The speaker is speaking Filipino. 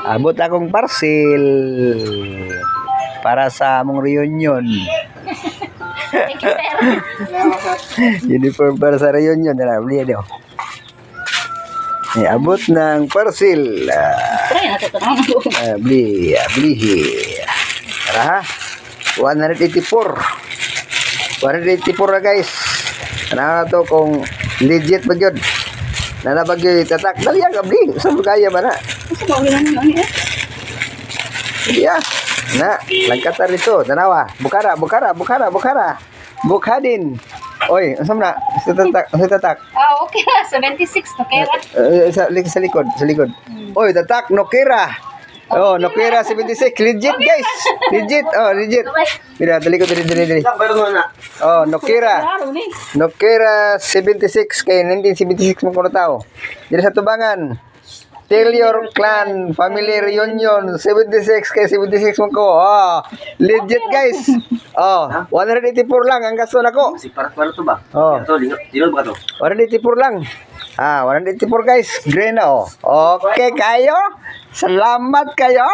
Abot akong parcel para sa among reunion. Thank you, sir. Uniform para sa reunion na bili daw. Abot ng parcel. Try na ito na. Beli. Tara ha. 184. 184 na guys. Ano to kung legit ba yun? Nanabag yun itatak. Dali ang abli. Saan mo kaya ba na? Kasi bawal na naman eh. Yeah. Na, langkata rito. Tanawa. Bukara. Bukhadin. Oy, asam na? Sa tatak. Ah, okay na. 76. Okay na. Sa likod. Oy, tatak. Nokira. Oh, Nokira 76. Legit guys. Legit. Oh, legit. Mira, dali. Oh, Nokira. Nokira 76 kay 1976 mo kuno tao. Dili sa tubangan. Tell your clan family reunion 76 kay 76 mo ko. Oh, legit guys. Oh, 184 lang ang gasto nako. Si para to ba? Oh. Ito, dino ba to? 184 lang. 184 guys. Green na oh. Okay kayo. Salamat kayo.